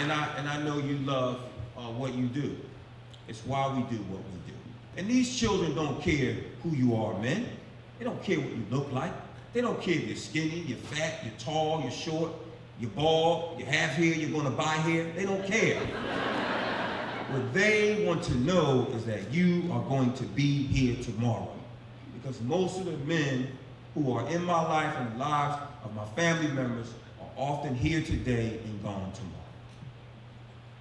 And I know you love what you do. It's why we do what we do. And these children don't care who you are, men. They don't care what you look like. They don't care if you're skinny, you're fat, you're tall, you're short, you're bald, you have hair, you're gonna buy hair. They don't care. What they want to know is that you are going to be here tomorrow. Because most of the men who are in my life and the lives of my family members are often here today and gone tomorrow.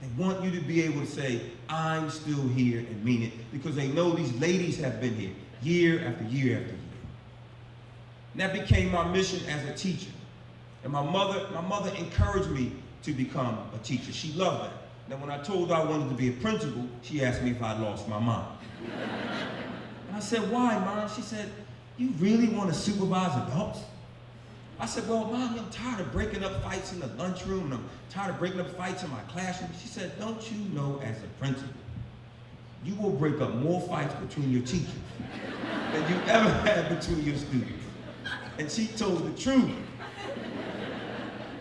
They want you to be able to say, I'm still here, and mean it, because they know these ladies have been here year after year after year. And that became my mission as a teacher. And my mother encouraged me to become a teacher. She loved that. Now when I told her I wanted to be a principal, she asked me if I lost my mind. And I said, why, Mom? She said, you really want to supervise adults? I said, well, Mom, I'm tired of breaking up fights in the lunchroom, and I'm tired of breaking up fights in my classroom. She said, don't you know, as a principal, you will break up more fights between your teachers than you ever had between your students. And she told the truth.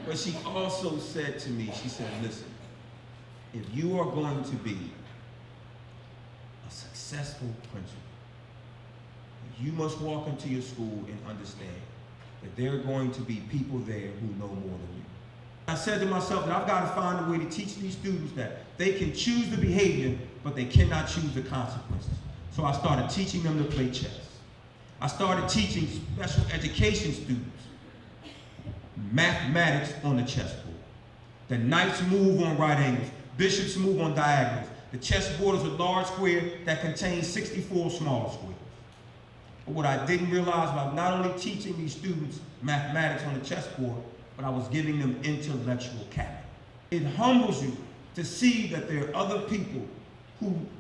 But she also said to me, she said, listen, if you are going to be a successful principal, you must walk into your school and understand that there are going to be people there who know more than you. I said to myself that I've got to find a way to teach these students that they can choose the behavior, but they cannot choose the consequences. So I started teaching them to play chess. I started teaching special education students mathematics on the chessboard. The knights move on right angles, bishops move on diagonals. The chessboard is a large square that contains 64 smaller squares. But what I didn't realize was not only teaching these students mathematics on the chessboard, but I was giving them intellectual capital. It humbles you to see that there are other people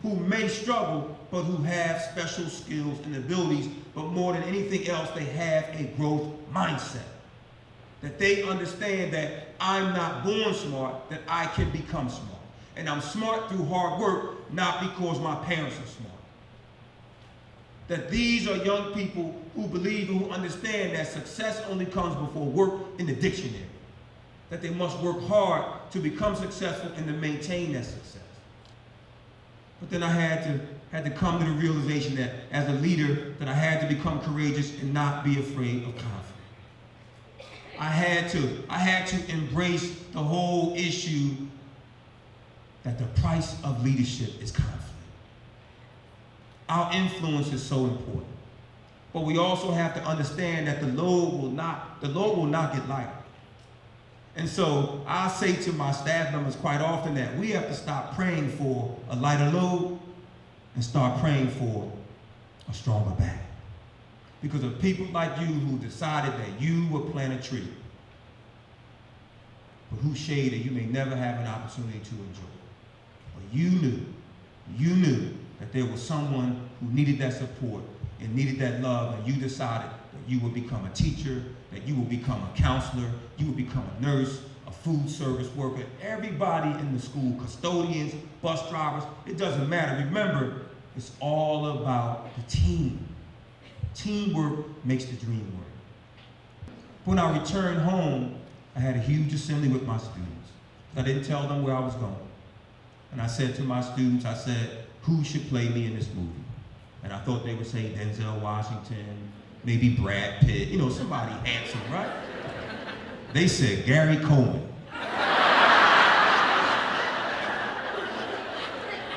who may struggle, but who have special skills and abilities, but more than anything else, they have a growth mindset. That they understand that I'm not born smart, that I can become smart. And I'm smart through hard work, not because my parents are smart. That these are young people who believe and who understand that success only comes before work in the dictionary. That they must work hard to become successful and to maintain that success. But then I had to come to the realization that as a leader, that I had to become courageous and not be afraid of conflict. I had to embrace the whole issue that the price of leadership is conflict. Our influence is so important. But we also have to understand that the load will not get lighter. And so I say to my staff members quite often that we have to stop praying for a lighter load and start praying for a stronger back. Because of people like you who decided that you would plant a tree, but whose shade that you may never have an opportunity to enjoy. But you knew that there was someone who needed that support and needed that love, and you decided that you would become a teacher, that you would become a counselor, you would become a nurse, a food service worker, everybody in the school, custodians, bus drivers, it doesn't matter. Remember, it's all about the team. Teamwork makes the dream work. When I returned home, I had a huge assembly with my students. I didn't tell them where I was going. And I said to my students, I said, who should play me in this movie? And I thought they would say Denzel Washington, maybe Brad Pitt, you know, somebody handsome, right? They said Gary Coleman.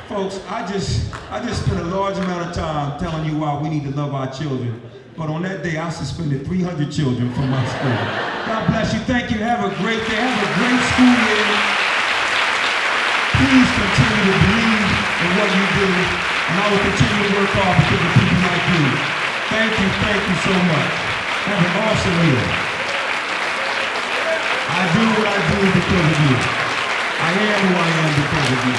Folks, I just spent a large amount of time telling you why we need to love our children. But on that day, I suspended 300 children from my school. God bless you. Thank you. Have a great day. Have a great school year. Please continue to believe in what you do, and I will continue to work hard because of people like you. Thank you so much. Have an awesome year. I do what I do because of you. I am who I am because of you.